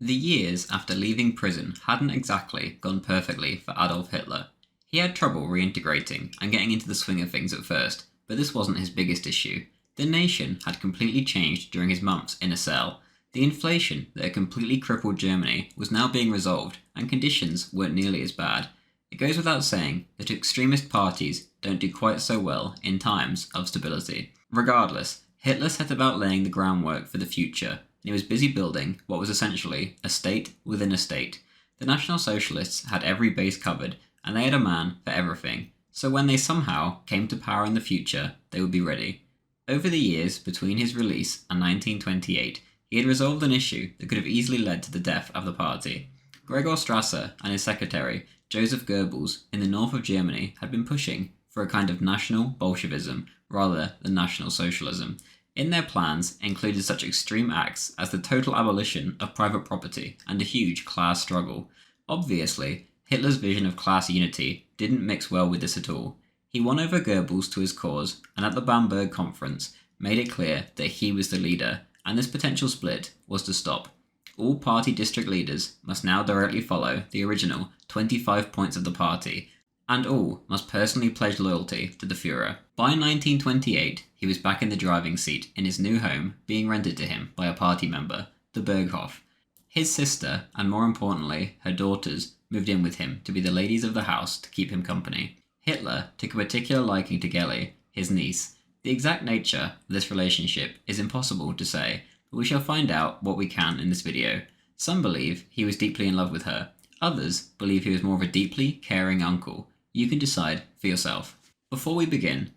The years after leaving prison hadn't exactly gone perfectly for Adolf Hitler. He had trouble reintegrating and getting into the swing of things at first, but this wasn't his biggest issue. The nation had completely changed during his months in a cell. The inflation that had completely crippled Germany was now being resolved, and conditions weren't nearly as bad. It goes without saying that extremist parties don't do quite so well in times of stability. Regardless, Hitler set about laying the groundwork for the future, and he was busy building what was essentially a state within a state. The National Socialists had every base covered, and they had a man for everything, so when they somehow came to power in the future, they would be ready. Over the years between his release and 1928, he had resolved an issue that could have easily led to the death of the party. Gregor Strasser and his secretary, Joseph Goebbels, in the north of Germany had been pushing for a kind of national Bolshevism rather than national socialism. In their plans included such extreme acts as the total abolition of private property and a huge class struggle. Obviously, Hitler's vision of class unity didn't mix well with this at all. He won over Goebbels to his cause, and at the Bamberg conference made it clear that he was the leader, and this potential split was to stop. All party district leaders must now directly follow the original 25 points of the party, and all must personally pledge loyalty to the Führer. By 1928, he was back in the driving seat in his new home, being rented to him by a party member, the Berghof. His sister, and more importantly, her daughters, moved in with him to be the ladies of the house to keep him company. Hitler took a particular liking to Geli, his niece. The exact nature of this relationship is impossible to say, but we shall find out what we can in this video. Some believe he was deeply in love with her. Others believe he was more of a deeply caring uncle. You can decide for yourself. Before we begin,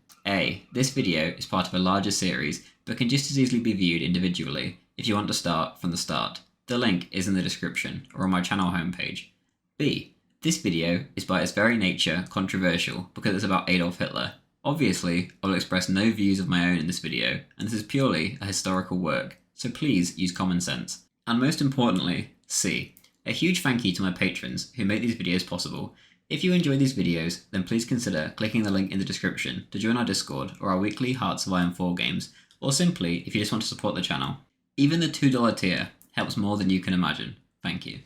this video is part of a larger series, but can just as easily be viewed individually if you want to start from the start. The link is in the description or on my channel homepage. B. This video is by its very nature controversial because it's about Adolf Hitler. Obviously, I will express no views of my own in this video, and this is purely a historical work, so please use common sense. And most importantly, C. A huge thank you to my patrons who make these videos possible. If you enjoy these videos, then please consider clicking the link in the description to join our Discord or our weekly Hearts of Iron 4 games, or simply if you just want to support the channel. Even the $2 tier helps more than you can imagine. Thank you.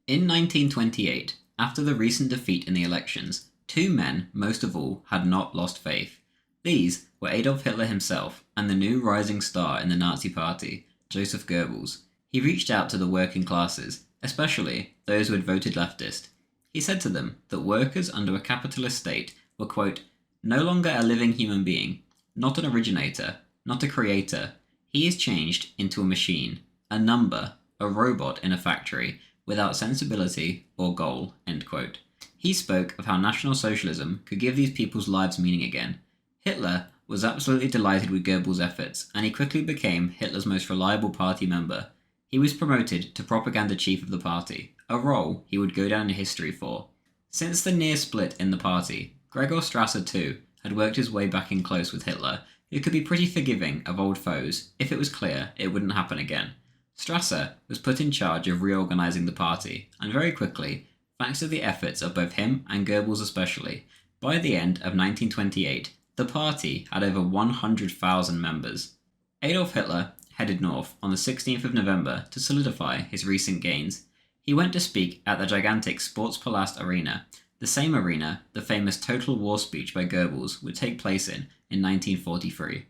In 1928, after the recent defeat in the elections, two men, most of all, had not lost faith. These were Adolf Hitler himself and the new rising star in the Nazi Party, Joseph Goebbels. He reached out to the working classes, especially those who had voted leftist. He said to them that workers under a capitalist state were, quote, no longer a living human being, not an originator, not a creator. He is changed into a machine, a number, a robot in a factory, without sensibility or goal, end quote. He spoke of how National Socialism could give these people's lives meaning again. Hitler was absolutely delighted with Goebbels' efforts, and he quickly became Hitler's most reliable party member. He was promoted to propaganda chief of the party, a role he would go down in history for. Since the near split in the party, Gregor Strasser too had worked his way back in close with Hitler, who could be pretty forgiving of old foes if it was clear it wouldn't happen again. Strasser was put in charge of reorganizing the party, and very quickly, thanks to the efforts of both him and Goebbels especially, by the end of 1928, the party had over 100,000 members. Adolf Hitler headed north on the 16th of November to solidify his recent gains. He went to speak at the gigantic Sportspalast Arena, the same arena the famous Total War speech by Goebbels would take place in 1943.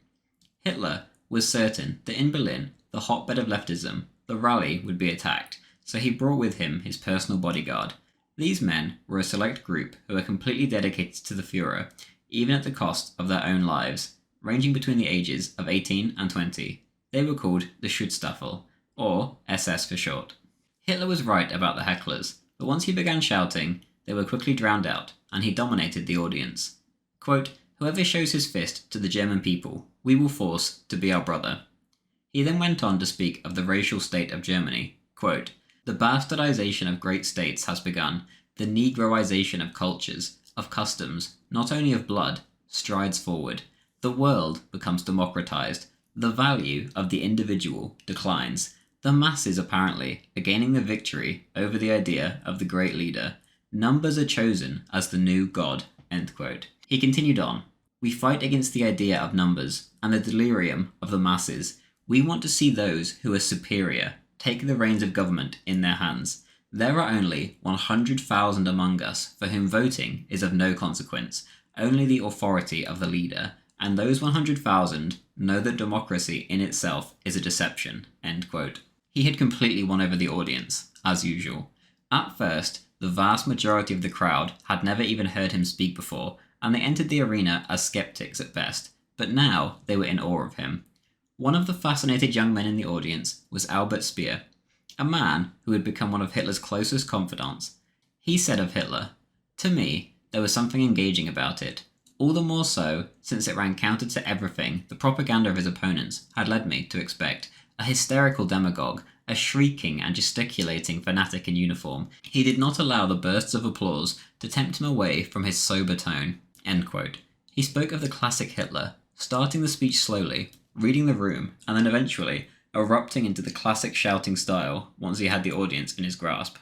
Hitler was certain that in Berlin, the hotbed of leftism, the rally would be attacked, so he brought with him his personal bodyguard. These men were a select group who were completely dedicated to the Führer, even at the cost of their own lives, ranging between the ages of 18 and 20. They were called the Schutzstaffel, or SS for short. Hitler was right about the hecklers, but once he began shouting, they were quickly drowned out, and he dominated the audience. Quote, whoever shows his fist to the German people, we will force to be our brother. He then went on to speak of the racial state of Germany. Quote, the bastardization of great states has begun, the negroization of cultures, of customs, not only of blood, strides forward. The world becomes democratized. The value of the individual declines. The masses apparently are gaining the victory over the idea of the great leader. Numbers are chosen as the new god, end quote. He continued on, "We fight against the idea of numbers and the delirium of the masses. We want to see those who are superior take the reins of government in their hands. There are only 100,000 among us for whom voting is of no consequence, only the authority of the leader, and those 100,000 know that democracy in itself is a deception." End quote. He had completely won over the audience, as usual. At first, the vast majority of the crowd had never even heard him speak before, and they entered the arena as skeptics at best, but now they were in awe of him. One of the fascinated young men in the audience was Albert Speer, a man who had become one of Hitler's closest confidants. He said of Hitler, "To me, there was something engaging about it, all the more so since it ran counter to everything the propaganda of his opponents had led me to expect. A hysterical demagogue, a shrieking and gesticulating fanatic in uniform, he did not allow the bursts of applause to tempt him away from his sober tone." End quote. He spoke of the classic Hitler, starting the speech slowly, reading the room, and then eventually erupting into the classic shouting style once he had the audience in his grasp.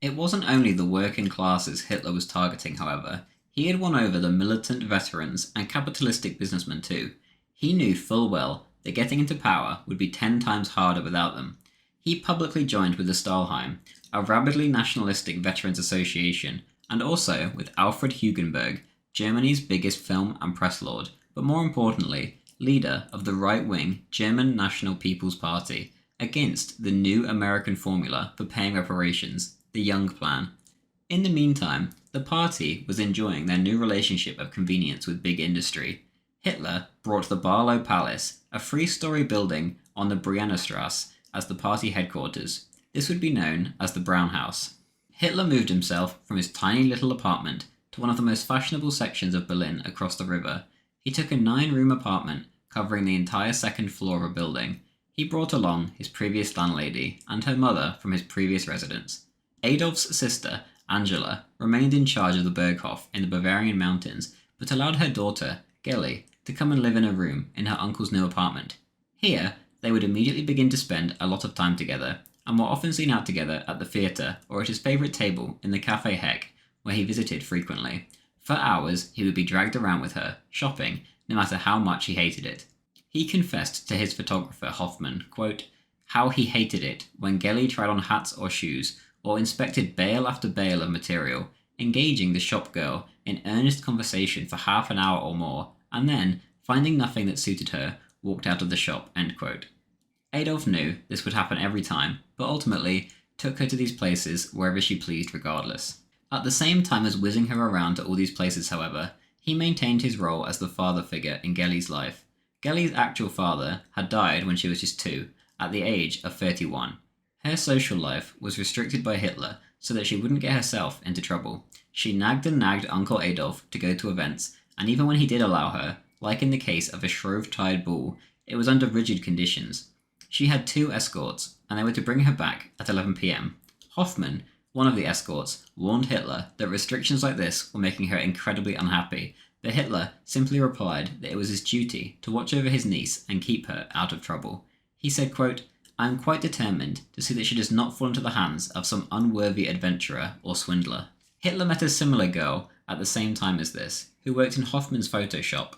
It wasn't only the working classes Hitler was targeting, however. He had won over the militant veterans and capitalistic businessmen too. He knew full well that getting into power would be 10 times harder without them. He publicly joined with the Stahlheim, a rabidly nationalistic veterans association, and also with Alfred Hugenberg, Germany's biggest film and press lord, but more importantly, leader of the right-wing German National People's Party, against the new American formula for paying reparations, the Young Plan. In the meantime, the party was enjoying their new relationship of convenience with big industry. Hitler brought the Barlow Palace, a 3-story building on the Briennerstrasse, as the party headquarters. This would be known as the Brown House. Hitler moved himself from his tiny little apartment to one of the most fashionable sections of Berlin across the river. He took a 9-room apartment covering the entire second floor of a building. He brought along his previous landlady and her mother from his previous residence. Adolf's sister, Angela, remained in charge of the Berghof in the Bavarian mountains, but allowed her daughter, Gelly, to come and live in a room in her uncle's new apartment. Here, they would immediately begin to spend a lot of time together, and were often seen out together at the theatre or at his favourite table in the Café Heck, where he visited frequently. For hours, he would be dragged around with her, shopping, no matter how much he hated it. He confessed to his photographer, Hoffman, quote, how he hated it when Gelly tried on hats or shoes, or inspected bale after bale of material, engaging the shop girl in earnest conversation for half an hour or more, and then, finding nothing that suited her, walked out of the shop, end quote. Adolf knew this would happen every time, but ultimately took her to these places wherever she pleased regardless. At the same time as whizzing her around to all these places, however, he maintained his role as the father figure in Gelly's life. Gelly's actual father had died when she was just 2, at the age of 31. Her social life was restricted by Hitler so that she wouldn't get herself into trouble. She nagged and nagged Uncle Adolf to go to events, and even when he did allow her, like in the case of a Shrove-Tide Bull, it was under rigid conditions. She had 2 escorts, and they were to bring her back at 11 p.m. Hoffman, one of the escorts, warned Hitler that restrictions like this were making her incredibly unhappy, but Hitler simply replied that it was his duty to watch over his niece and keep her out of trouble. He said, quote, I am quite determined to see that she does not fall into the hands of some unworthy adventurer or swindler. Hitler met a similar girl at the same time as this, who worked in Hoffman's photo shop.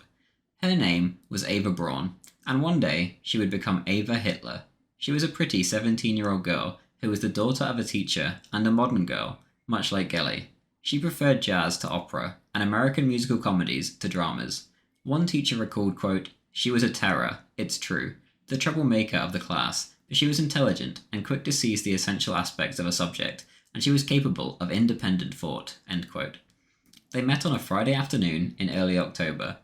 Her name was Ava Braun, and one day she would become Ava Hitler. She was a pretty 17-year-old girl who was the daughter of a teacher and a modern girl, much like Gelly. She preferred jazz to opera and American musical comedies to dramas. One teacher recalled, quote, she was a terror, it's true, the troublemaker of the class, but she was intelligent and quick to seize the essential aspects of a subject, and she was capable of independent thought, end quote. They met on a Friday afternoon in early October.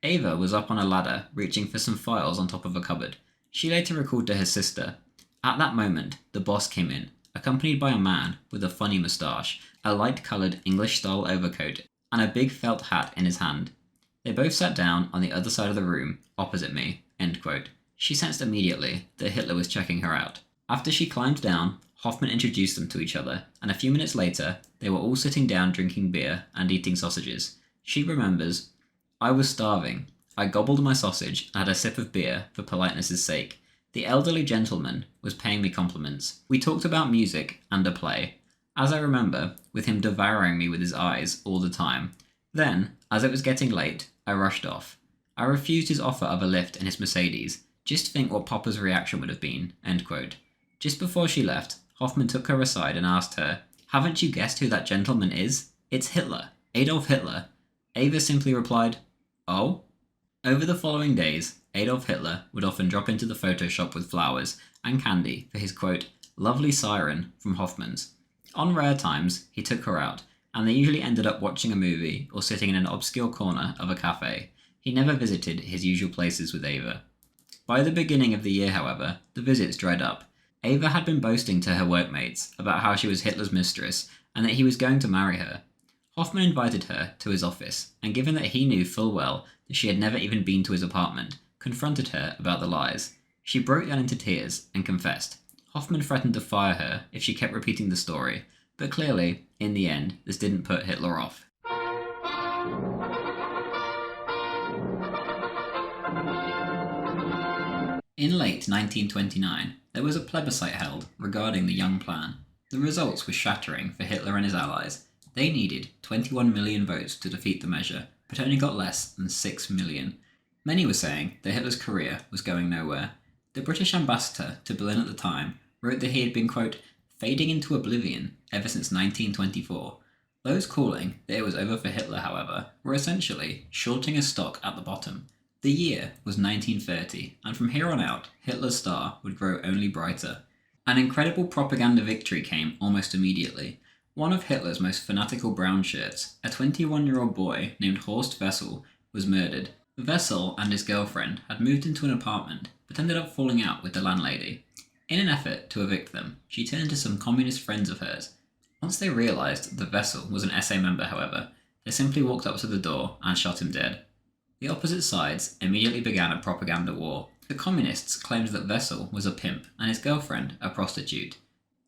Ava was up on a ladder, reaching for some files on top of a cupboard. She later recalled to her sister, at that moment, the boss came in, accompanied by a man with a funny moustache, a light-coloured English-style overcoat, and a big felt hat in his hand. They both sat down on the other side of the room, opposite me, end quote. She sensed immediately that Hitler was checking her out. After she climbed down, Hoffman introduced them to each other, and a few minutes later, they were all sitting down drinking beer and eating sausages. She remembers, I was starving. I gobbled my sausage and had a sip of beer for politeness' sake. The elderly gentleman was paying me compliments. We talked about music and a play, as I remember, with him devouring me with his eyes all the time. Then, as it was getting late, I rushed off. I refused his offer of a lift in his Mercedes. Just think what Popper's reaction would have been." End quote. Just before she left, Hoffman took her aside and asked her, "Haven't you guessed who that gentleman is? It's Hitler. Adolf Hitler." Ava simply replied, "Oh?" Over the following days, Adolf Hitler would often drop into the photo shop with flowers and candy for his quote, "lovely siren" from Hoffman's. On rare times, he took her out, and they usually ended up watching a movie or sitting in an obscure corner of a cafe. He never visited his usual places with Ava. By the beginning of the year, however, the visits dried up. Ava had been boasting to her workmates about how she was Hitler's mistress and that he was going to marry her. Hoffman invited her to his office, and given that he knew full well that she had never even been to his apartment, confronted her about the lies. She broke down into tears and confessed. Hoffman threatened to fire her if she kept repeating the story, but clearly, in the end, this didn't put Hitler off. In late 1929, there was a plebiscite held regarding the Young Plan. The results were shattering for Hitler and his allies. They needed 21 million votes to defeat the measure, but only got less than 6 million. Many were saying that Hitler's career was going nowhere. The British ambassador to Berlin at the time wrote that he had been, quote, "fading into oblivion ever since 1924. Those calling that it was over for Hitler, however, were essentially shorting his stock at the bottom. The year was 1930, and from here on out, Hitler's star would grow only brighter. An incredible propaganda victory came almost immediately. One of Hitler's most fanatical brown shirts, a 21-year-old boy named Horst Wessel, was murdered. Wessel and his girlfriend had moved into an apartment, but ended up falling out with the landlady. In an effort to evict them, she turned to some communist friends of hers. Once they realised that Wessel was an SA member, however, they simply walked up to the door and shot him dead. The opposite sides immediately began a propaganda war. The communists claimed that Wessel was a pimp and his girlfriend a prostitute.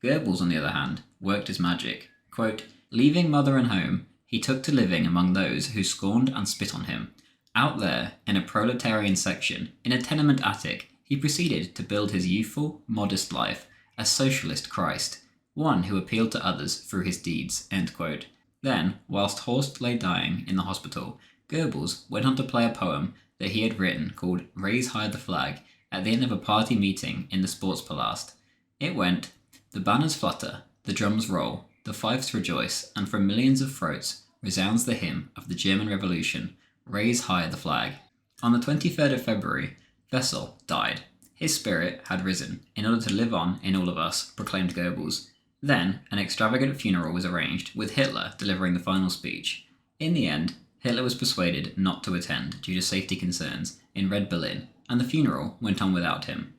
Goebbels, on the other hand, worked his magic. Quote, "Leaving mother and home, he took to living among those who scorned and spit on him. Out there, in a proletarian section, in a tenement attic, he proceeded to build his youthful, modest life, a socialist Christ, one who appealed to others through his deeds." End quote. Then, whilst Horst lay dying in the hospital, Goebbels went on to play a poem that he had written called "Raise High the Flag" at the end of a party meeting in the Sportspalast. It went, "The banners flutter, the drums roll, the fifes rejoice, and from millions of throats resounds the hymn of the German Revolution, raise high the flag." On the 23rd of February, Wessel died. His spirit had risen, in order to live on in all of us, proclaimed Goebbels. Then, an extravagant funeral was arranged, with Hitler delivering the final speech. In the end, Hitler was persuaded not to attend due to safety concerns in Red Berlin, and the funeral went on without him.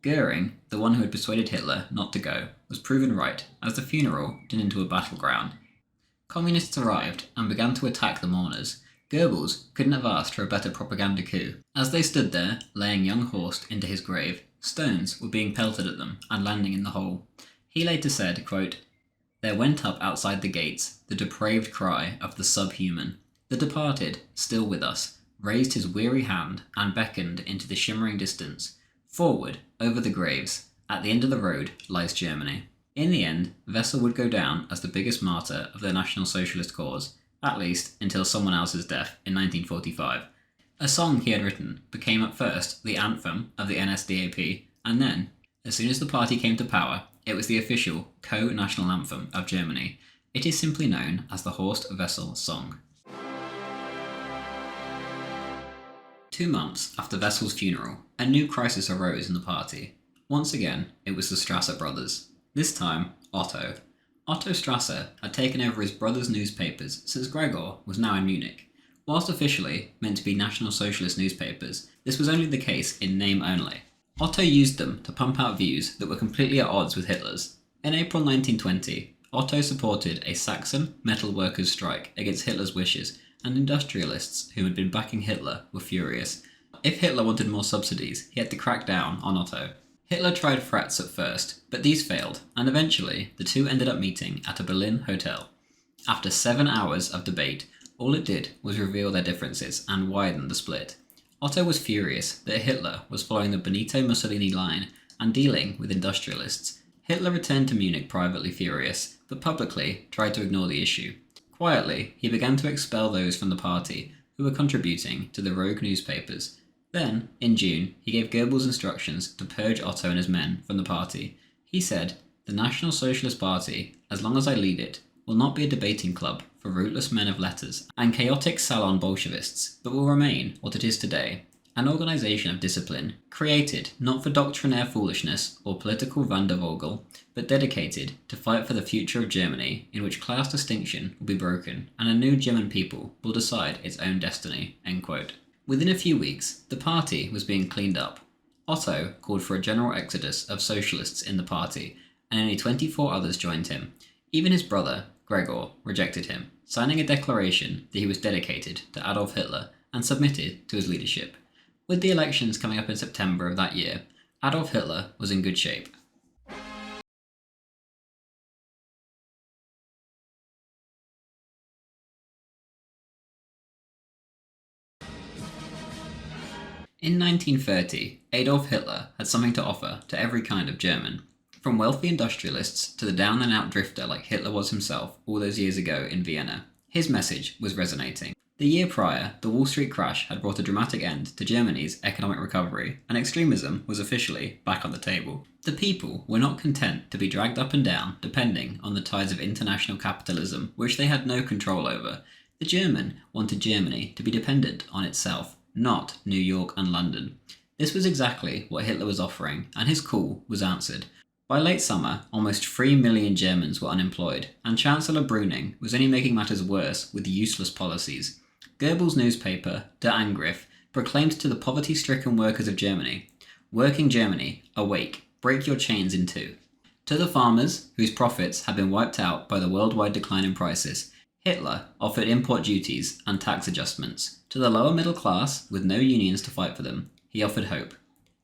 Goering, the one who had persuaded Hitler not to go, was proven right, as the funeral turned into a battleground. Communists arrived and began to attack the mourners. Goebbels couldn't have asked for a better propaganda coup. As they stood there, laying young Horst into his grave, stones were being pelted at them and landing in the hole. He later said, quote, "There went up outside the gates the depraved cry of the subhuman. The departed, still with us, raised his weary hand and beckoned into the shimmering distance. Forward, over the graves, at the end of the road lies Germany." In the end, Wessel would go down as the biggest martyr of the National Socialist cause, at least until someone else's death in 1945. A song he had written became at first the anthem of the NSDAP, and then, as soon as the party came to power, it was the official co-national anthem of Germany. It is simply known as the Horst Wessel song. 2 months after Wessel's funeral, a new crisis arose in the party. Once again, it was the Strasser brothers. This time, Otto. Otto Strasser had taken over his brother's newspapers since Gregor was now in Munich. Whilst officially meant to be National Socialist newspapers, this was only the case in name only. Otto used them to pump out views that were completely at odds with Hitler's. In April 1920, Otto supported a Saxon metal workers' strike against Hitler's wishes, and industrialists who had been backing Hitler were furious. If Hitler wanted more subsidies, he had to crack down on Otto. Hitler tried threats at first, but these failed, and eventually the two ended up meeting at a Berlin hotel. After 7 hours of debate, all it did was reveal their differences and widen the split. Otto was furious that Hitler was following the Benito Mussolini line and dealing with industrialists. Hitler returned to Munich privately furious, but publicly tried to ignore the issue. Quietly, he began to expel those from the party who were contributing to the rogue newspapers. Then, in June, he gave Goebbels instructions to purge Otto and his men from the party. He said, "The National Socialist Party, as long as I lead it, will not be a debating club for rootless men of letters and chaotic salon Bolshevists, but will remain what it is today, an organisation of discipline, created not for doctrinaire foolishness or political Vandervogel, but dedicated to fight for the future of Germany, in which class distinction will be broken and a new German people will decide its own destiny." End quote. Within a few weeks, the party was being cleaned up. Otto called for a general exodus of socialists in the party, and only 24 others joined him. Even his brother, Gregor, rejected him, signing a declaration that he was dedicated to Adolf Hitler and submitted to his leadership. With the elections coming up in September of that year, Adolf Hitler was in good shape. In 1930, Adolf Hitler had something to offer to every kind of German. From wealthy industrialists to the down-and-out drifter like Hitler was himself all those years ago in Vienna, his message was resonating. The year prior, the Wall Street crash had brought a dramatic end to Germany's economic recovery, and extremism was officially back on the table. The people were not content to be dragged up and down depending on the tides of international capitalism, which they had no control over. The German wanted Germany to be dependent on itself, not New York and London. This was exactly what Hitler was offering, and his call was answered. By late summer, almost 3 million Germans were unemployed, and Chancellor Brüning was only making matters worse with useless policies. Goebbels' newspaper, Der Angriff, proclaimed to the poverty-stricken workers of Germany, "Working Germany, awake, break your chains in two." To the farmers, whose profits had been wiped out by the worldwide decline in prices, Hitler offered import duties and tax adjustments. To the lower middle class, with no unions to fight for them, he offered hope.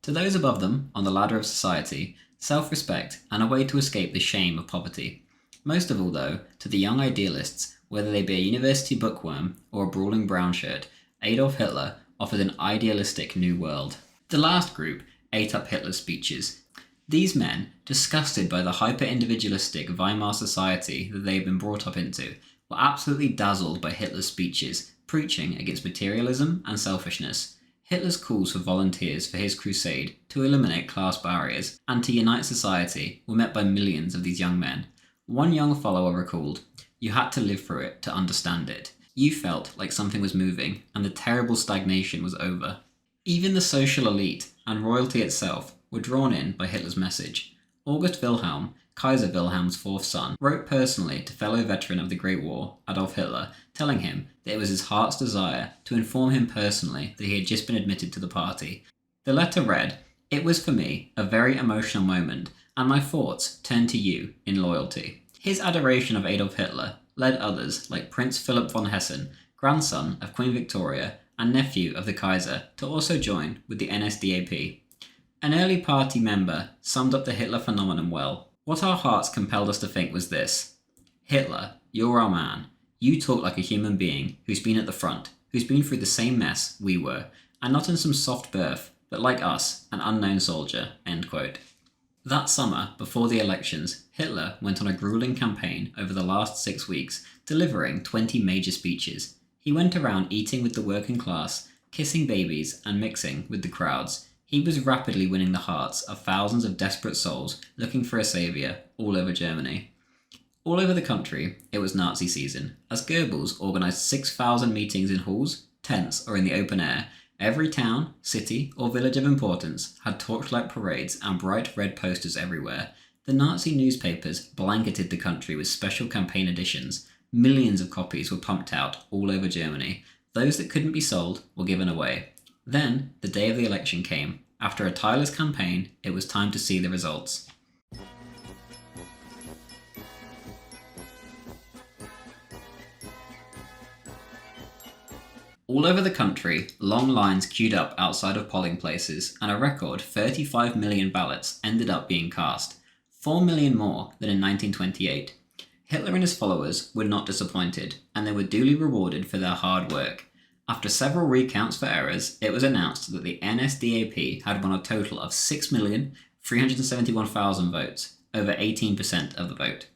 To those above them, on the ladder of society, self-respect and a way to escape the shame of poverty. Most of all, though, to the young idealists, whether they be a university bookworm or a brawling brown shirt, Adolf Hitler offered an idealistic new world. The last group ate up Hitler's speeches. These men, disgusted by the hyper-individualistic Weimar society that they had been brought up into, were absolutely dazzled by Hitler's speeches, preaching against materialism and selfishness. Hitler's calls for volunteers for his crusade to eliminate class barriers and to unite society were met by millions of these young men. One young follower recalled, "You had to live through it to understand it. You felt like something was moving and the terrible stagnation was over." Even the social elite and royalty itself were drawn in by Hitler's message. August Wilhelm, Kaiser Wilhelm's fourth son, wrote personally to fellow veteran of the Great War, Adolf Hitler, telling him that it was his heart's desire to inform him personally that he had just been admitted to the party. The letter read, "It was for me a very emotional moment, and my thoughts turned to you in loyalty." His adoration of Adolf Hitler led others like Prince Philip von Hessen, grandson of Queen Victoria and nephew of the Kaiser, to also join with the NSDAP. An early party member summed up the Hitler phenomenon well. "What our hearts compelled us to think was this: Hitler, you're our man. You talk like a human being who's been at the front, who's been through the same mess we were, and not in some soft berth, but like us, an unknown soldier." End quote. That summer, before the elections, Hitler went on a grueling campaign over the last 6 weeks, delivering 20 major speeches. He went around eating with the working class, kissing babies, and mixing with the crowds. He was rapidly winning the hearts of thousands of desperate souls looking for a saviour all over Germany. All over the country, it was Nazi season, as Goebbels organised 6,000 meetings in halls, tents, or in the open air. Every town, city, or village of importance had torchlight parades and bright red posters everywhere. The Nazi newspapers blanketed the country with special campaign editions. Millions of copies were pumped out all over Germany. Those that couldn't be sold were given away. Then, the day of the election came. After a tireless campaign, it was time to see the results. All over the country, long lines queued up outside of polling places, and a record 35 million ballots ended up being cast, 4 million more than in 1928. Hitler and his followers were not disappointed, and they were duly rewarded for their hard work. After several recounts for errors, it was announced that the NSDAP had won a total of 6,371,000 votes, over 18% of the vote.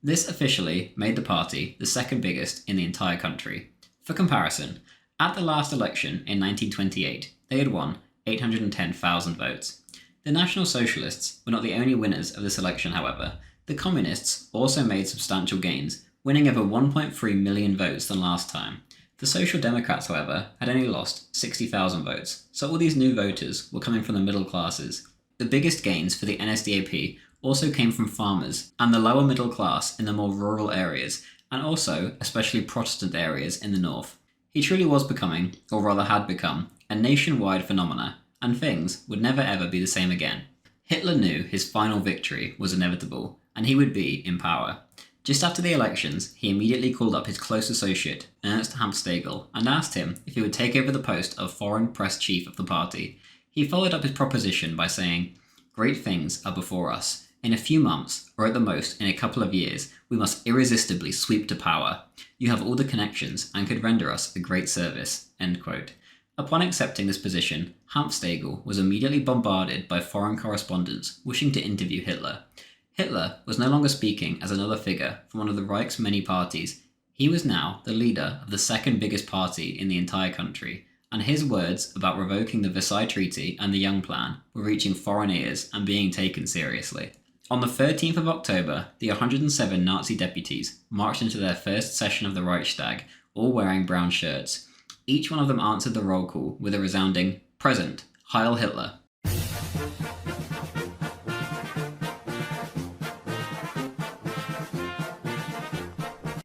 This officially made the party the second biggest in the entire country. For comparison, at the last election in 1928, they had won 810,000 votes. The National Socialists were not the only winners of this election, however. The Communists also made substantial gains, winning over 1.3 million votes than last time. The Social Democrats, however, had only lost 60,000 votes, so all these new voters were coming from the middle classes. The biggest gains for the NSDAP also came from farmers and the lower middle class in the more rural areas, and also especially Protestant areas in the north. He truly was becoming, or rather had become, a nationwide phenomena, and things would never ever be the same again. Hitler knew his final victory was inevitable, and he would be in power. Just after the elections, he immediately called up his close associate, Ernst Hanfstaengl, and asked him if he would take over the post of foreign press chief of the party. He followed up his proposition by saying, "Great things are before us. In a few months, or at the most in a couple of years, we must irresistibly sweep to power. You have all the connections and could render us a great service." End quote. Upon accepting this position, Hanfstaengl was immediately bombarded by foreign correspondents wishing to interview Hitler. Hitler was no longer speaking as another figure from one of the Reich's many parties. He was now the leader of the second biggest party in the entire country, and his words about revoking the Versailles Treaty and the Young Plan were reaching foreign ears and being taken seriously. On the 13th of October, the 107 Nazi deputies marched into their first session of the Reichstag, all wearing brown shirts. Each one of them answered the roll call with a resounding, "Present, Heil Hitler."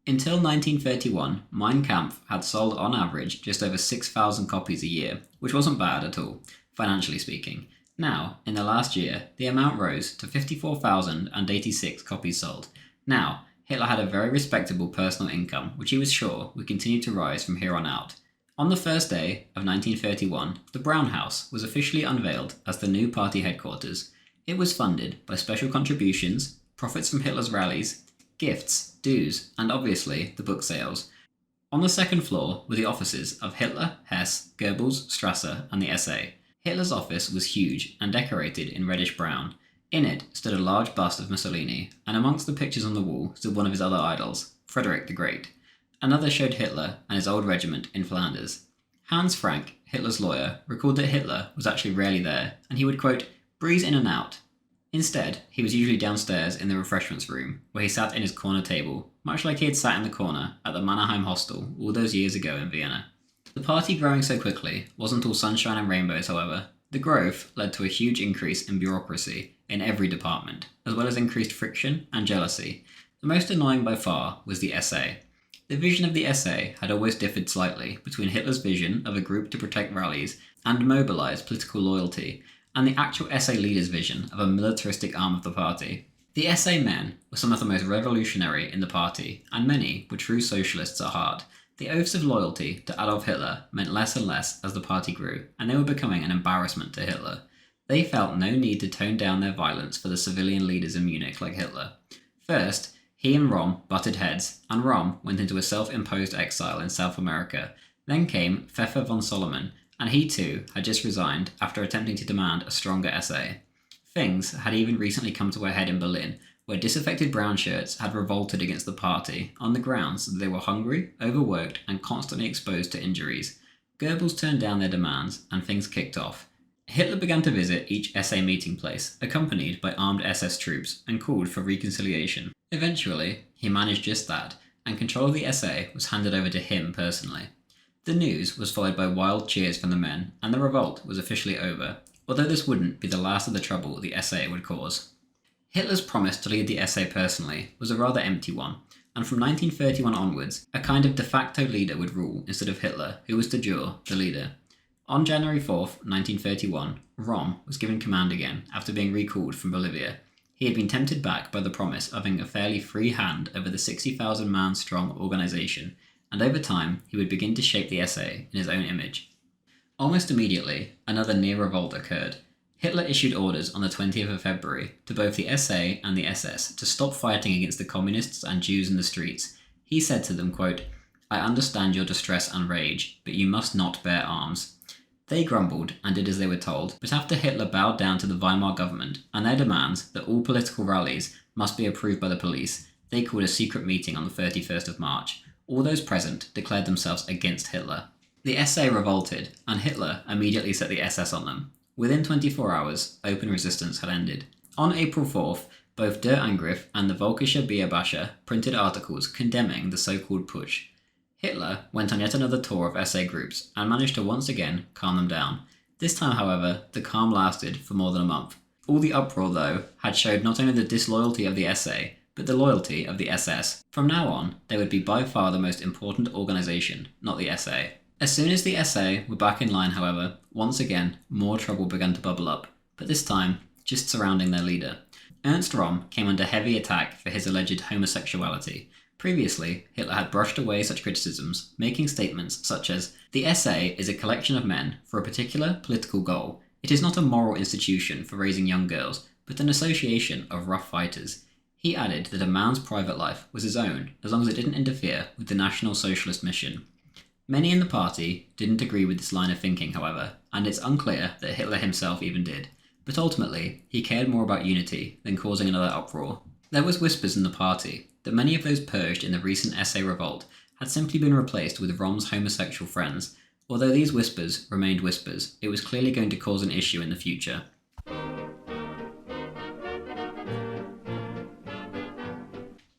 Until 1931, Mein Kampf had sold on average just over 6,000 copies a year, which wasn't bad at all, financially speaking. Now, in the last year, the amount rose to 54,086 copies sold. Now, Hitler had a very respectable personal income, which he was sure would continue to rise from here on out. On the first day of 1931, the Brown House was officially unveiled as the new party headquarters. It was funded by special contributions, profits from Hitler's rallies, gifts, dues, and obviously the book sales. On the second floor were the offices of Hitler, Hess, Goebbels, Strasser, and the SA. Hitler's office was huge and decorated in reddish-brown. In it stood a large bust of Mussolini, and amongst the pictures on the wall stood one of his other idols, Frederick the Great. Another showed Hitler and his old regiment in Flanders. Hans Frank, Hitler's lawyer, recalled that Hitler was actually rarely there, and he would, quote, "breeze in and out." Instead, he was usually downstairs in the refreshments room, where he sat in his corner table, much like he had sat in the corner at the Mannerheim hostel all those years ago in Vienna. The party growing so quickly wasn't all sunshine and rainbows, however. The growth led to a huge increase in bureaucracy in every department, as well as increased friction and jealousy. The most annoying by far was the SA. The vision of the SA had always differed slightly between Hitler's vision of a group to protect rallies and mobilize political loyalty, and the actual SA leader's vision of a militaristic arm of the party. The SA men were some of the most revolutionary in the party, and many were true socialists at heart. The oaths of loyalty to Adolf Hitler meant less and less as the party grew, and they were becoming an embarrassment to Hitler. They felt no need to tone down their violence for the civilian leaders in Munich like Hitler. First, he and Röhm butted heads, and Röhm went into a self-imposed exile in South America. Then came Pfeffer von Solomon, and he too had just resigned after attempting to demand a stronger SA. Things had even recently come to a head in Berlin, where disaffected brown shirts had revolted against the party on the grounds that they were hungry, overworked, and constantly exposed to injuries. Goebbels turned down their demands, and things kicked off. Hitler began to visit each SA meeting place, accompanied by armed SS troops, and called for reconciliation. Eventually, he managed just that, and control of the SA was handed over to him personally. The news was followed by wild cheers from the men, and the revolt was officially over, although this wouldn't be the last of the trouble the SA would cause. Hitler's promise to lead the SA personally was a rather empty one, and from 1931 onwards, a kind of de facto leader would rule instead of Hitler, who was de jure the leader. On January 4th, 1931, Röhm was given command again after being recalled from Bolivia. He had been tempted back by the promise of having a fairly free hand over the 60,000-man strong organisation, and over time he would begin to shape the SA in his own image. Almost immediately, another near revolt occurred. Hitler issued orders on the 20th of February to both the SA and the SS to stop fighting against the communists and Jews in the streets. He said to them, quote, I understand your distress and rage, but you must not bear arms. They grumbled and did as they were told, but after Hitler bowed down to the Weimar government and their demands that all political rallies must be approved by the police, they called a secret meeting on the 31st of March. All those present declared themselves against Hitler. The SA revolted, and Hitler immediately set the SS on them. Within 24 hours, open resistance had ended. On April 4th, both Der Angriff and the Völkische Bearbeitung printed articles condemning the so-called putsch. Hitler went on yet another tour of SA groups and managed to once again calm them down. This time, however, the calm lasted for more than a month. All the uproar, though, had showed not only the disloyalty of the SA, but the loyalty of the SS. From now on, they would be by far the most important organisation, not the SA. As soon as the SA were back in line, however, once again, more trouble began to bubble up, but this time, just surrounding their leader. Ernst Röhm came under heavy attack for his alleged homosexuality. Previously, Hitler had brushed away such criticisms, making statements such as, "The SA is a collection of men for a particular political goal. It is not a moral institution for raising young girls, but an association of rough fighters." He added that a man's private life was his own, as long as it didn't interfere with the National Socialist mission. Many in the party didn't agree with this line of thinking, however, and it's unclear that Hitler himself even did. But ultimately, he cared more about unity than causing another uproar. There was whispers in the party that many of those purged in the recent SA revolt had simply been replaced with Röhm's homosexual friends. Although these whispers remained whispers, it was clearly going to cause an issue in the future.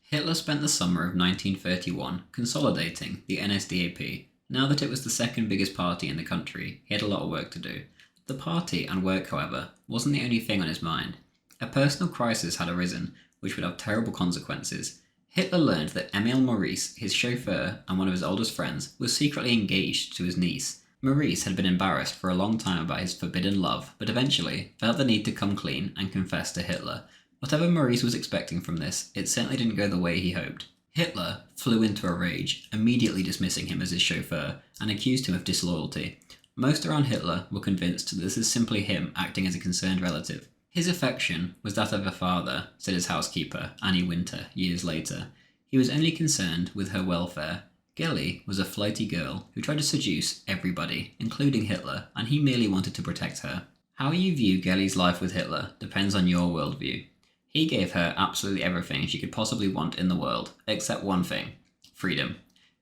Hitler spent the summer of 1931 consolidating the NSDAP. Now that it was the second biggest party in the country, he had a lot of work to do. The party and work, however, wasn't the only thing on his mind. A personal crisis had arisen, which would have terrible consequences. Hitler learned that Emil Maurice, his chauffeur and one of his oldest friends, was secretly engaged to his niece. Maurice had been embarrassed for a long time about his forbidden love, but eventually felt the need to come clean and confess to Hitler. Whatever Maurice was expecting from this, it certainly didn't go the way he hoped. Hitler flew into a rage, immediately dismissing him as his chauffeur, and accused him of disloyalty. Most around Hitler were convinced that this is simply him acting as a concerned relative. His affection was that of a father, said his housekeeper, Annie Winter, years later. He was only concerned with her welfare. Gellie was a flighty girl who tried to seduce everybody, including Hitler, and he merely wanted to protect her. How you view Gellie's life with Hitler depends on your worldview. He gave her absolutely everything she could possibly want in the world, except one thing: freedom.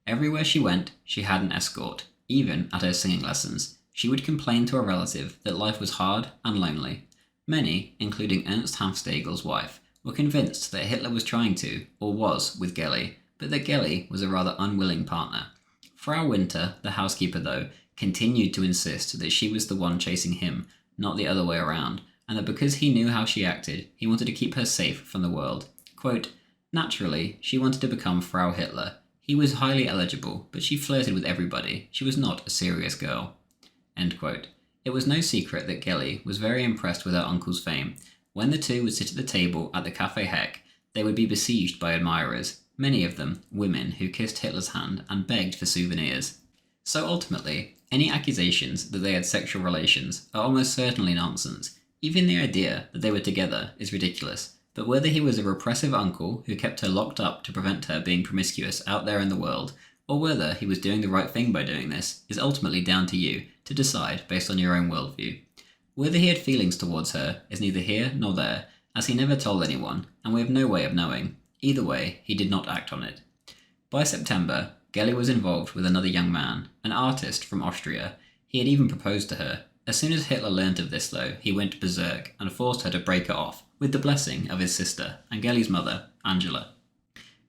Everywhere she went, she had an escort. Even at her singing lessons, she would complain to a relative that life was hard and lonely. Many, including Ernst Hanfstagel's wife, were convinced that Hitler was trying to, or was, with Gellie, but that Gellie was a rather unwilling partner. Frau Winter, the housekeeper though, continued to insist that she was the one chasing him, not the other way around, and that because he knew how she acted, he wanted to keep her safe from the world. Quote, "Naturally, she wanted to become Frau Hitler. He was highly eligible, but she flirted with everybody. She was not a serious girl." End quote. It was no secret that Gellie was very impressed with her uncle's fame. When the two would sit at the table at the Café Heck, they would be besieged by admirers, many of them women who kissed Hitler's hand and begged for souvenirs. So ultimately, any accusations that they had sexual relations are almost certainly nonsense. Even the idea that they were together is ridiculous, but whether he was a repressive uncle who kept her locked up to prevent her being promiscuous out there in the world, or whether he was doing the right thing by doing this, is ultimately down to you to decide based on your own worldview. Whether he had feelings towards her is neither here nor there, as he never told anyone, and we have no way of knowing. Either way, he did not act on it. By September, Gellie was involved with another young man, an artist from Austria. He had even proposed to her. As soon as Hitler learnt of this, though, he went berserk and forced her to break it off, with the blessing of his sister and Gellie's mother, Angela.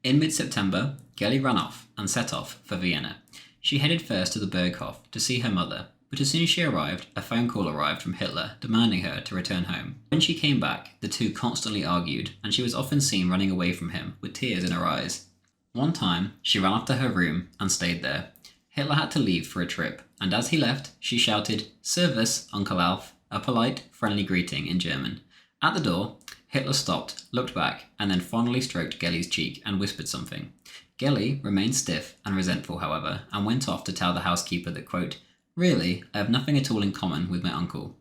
In mid-September, Gellie ran off and set off for Vienna. She headed first to the Berghof to see her mother, but as soon as she arrived, a phone call arrived from Hitler demanding her to return home. When she came back, the two constantly argued, and she was often seen running away from him with tears in her eyes. One time, she ran up to her room and stayed there. Hitler had to leave for a trip, and as he left, she shouted, "Servus, Uncle Alf," a polite, friendly greeting in German. At the door, Hitler stopped, looked back, and then fondly stroked Gellie's cheek and whispered something. Gellie remained stiff and resentful, however, and went off to tell the housekeeper that, quote, "Really, I have nothing at all in common with my uncle."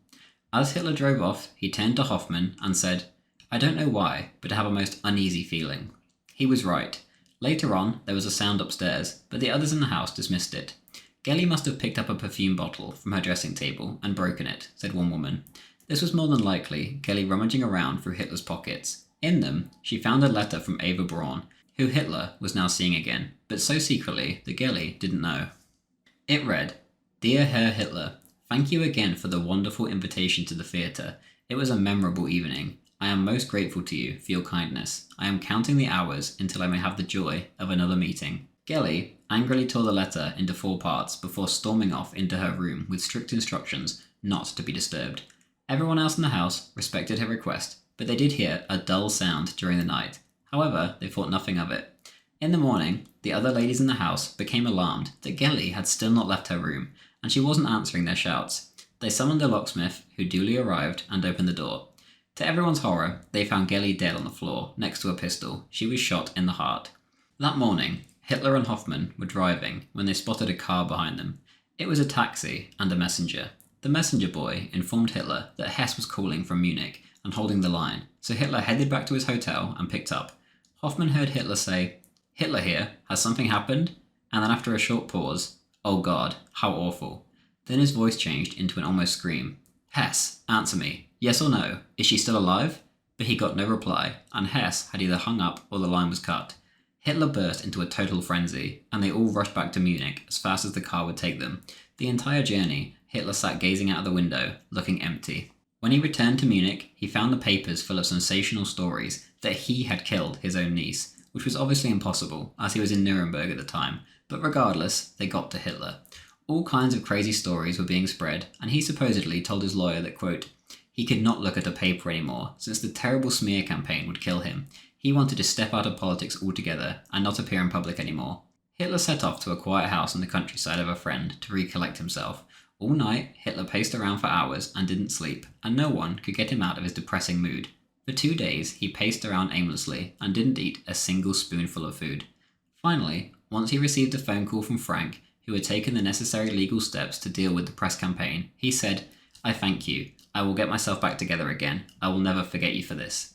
As Hitler drove off, he turned to Hoffmann and said, "I don't know why, but I have a most uneasy feeling." He was right. Later on, there was a sound upstairs, but the others in the house dismissed it. Gelly must have picked up a perfume bottle from her dressing table and broken it, said one woman. This was more than likely Gelly rummaging around through Hitler's pockets. In them, she found a letter from Eva Braun, who Hitler was now seeing again, but so secretly that Gelly didn't know. It read, "Dear Herr Hitler, thank you again for the wonderful invitation to the theatre. It was a memorable evening. I am most grateful to you for your kindness. I am counting the hours until I may have the joy of another meeting." Gelly angrily tore the letter into 4 parts before storming off into her room with strict instructions not to be disturbed. Everyone else in the house respected her request, but they did hear a dull sound during the night. However, they thought nothing of it. In the morning, the other ladies in the house became alarmed that Gelly had still not left her room, and she wasn't answering their shouts. They summoned a locksmith, who duly arrived and opened the door. To everyone's horror, they found Gelly dead on the floor, next to a pistol. She was shot in the heart. That morning, Hitler and Hoffmann were driving when they spotted a car behind them. It was a taxi and a messenger. The messenger boy informed Hitler that Hess was calling from Munich and holding the line, so Hitler headed back to his hotel and picked up. Hoffmann heard Hitler say, "Hitler here, has something happened?" And then after a short pause, "Oh God, how awful." Then his voice changed into an almost scream. "Hess, answer me, yes or no, is she still alive?" But he got no reply, and Hess had either hung up or the line was cut. Hitler burst into a total frenzy, and they all rushed back to Munich as fast as the car would take them. The entire journey, Hitler sat gazing out of the window, looking empty. When he returned to Munich, he found the papers full of sensational stories that he had killed his own niece, which was obviously impossible, as he was in Nuremberg at the time, but regardless, they got to Hitler. All kinds of crazy stories were being spread, and he supposedly told his lawyer that, quote, he could not look at a paper anymore, since the terrible smear campaign would kill him. He wanted to step out of politics altogether and not appear in public anymore. Hitler set off to a quiet house in the countryside of a friend to recollect himself. All night, Hitler paced around for hours and didn't sleep, and no one could get him out of his depressing mood. For 2 days, he paced around aimlessly and didn't eat a single spoonful of food. Finally, once he received a phone call from Frank, who had taken the necessary legal steps to deal with the press campaign, he said, "I thank you. I will get myself back together again. I will never forget you for this."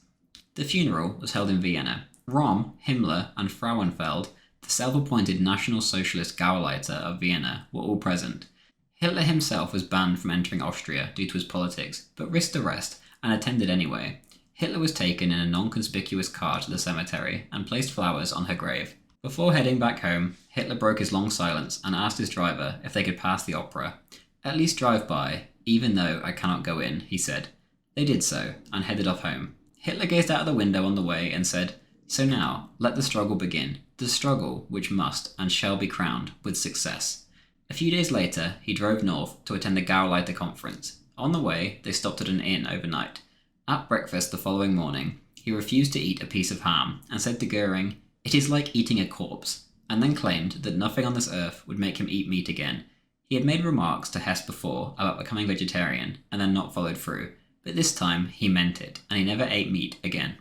The funeral was held in Vienna. Röhm, Himmler, and Frauenfeld, the self-appointed National Socialist Gauleiter of Vienna, were all present. Hitler himself was banned from entering Austria due to his politics, but risked arrest and attended anyway. Hitler was taken in a non-conspicuous car to the cemetery and placed flowers on her grave. Before heading back home, Hitler broke his long silence and asked his driver if they could pass the opera. "At least drive by, even though I cannot go in," he said. They did so, and headed off home. Hitler gazed out of the window on the way and said, "So now, let the struggle begin. The struggle which must and shall be crowned with success." A few days later, he drove north to attend the Gauleiter conference. On the way, they stopped at an inn overnight. At breakfast the following morning, he refused to eat a piece of ham and said to Goering, "It is like eating a corpse," and then claimed that nothing on this earth would make him eat meat again. He had made remarks to Hess before about becoming vegetarian and then not followed through, but this time he meant it, and he never ate meat again.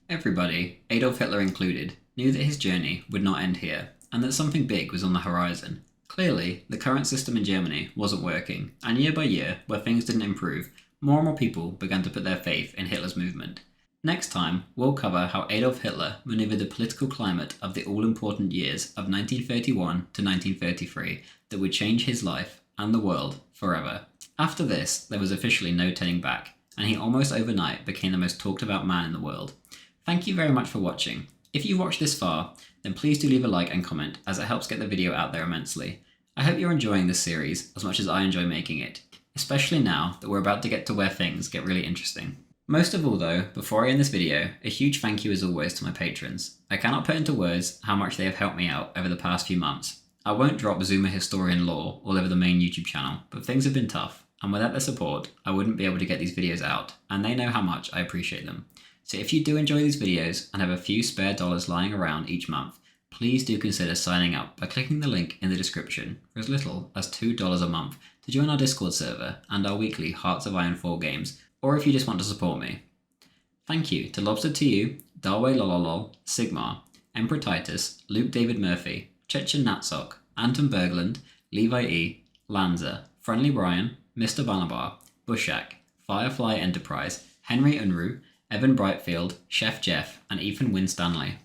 Everybody, Adolf Hitler included, knew that his journey would not end here, and that something big was on the horizon. Clearly, the current system in Germany wasn't working, and year by year, where things didn't improve, more and more people began to put their faith in Hitler's movement. Next time, we'll cover how Adolf Hitler maneuvered the political climate of the all-important years of 1931 to 1933 that would change his life and the world forever. After this, there was officially no turning back, and he almost overnight became the most talked about man in the world. Thank you very much for watching. If you watched this far, then please do leave a like and comment, as it helps get the video out there immensely. I hope you're enjoying this series as much as I enjoy making it, especially now that we're about to get to where things get really interesting. Most of all though, before I end this video, a huge thank you as always to my patrons. I cannot put into words how much they have helped me out over the past few months. I won't drop Zoomer Historian lore all over the main YouTube channel, but things have been tough, and without their support, I wouldn't be able to get these videos out, and they know how much I appreciate them. So if you do enjoy these videos and have a few spare dollars lying around each month, please do consider signing up by clicking the link in the description for as little as $2 a month to join our Discord server and our weekly Hearts of Iron 4 games, or if you just want to support me. Thank you to Lobster2U, Darway Lololol, Sigmar, Emperor Titus, Luke David Murphy, Chechen Natsok, Anton Berglund, Levi E, Lanza, Friendly Brian, Mr. Banabar, Bushak, Firefly Enterprise, Henry Unruh, Evan Brightfield, Chef Jeff, and Ethan Winstanley.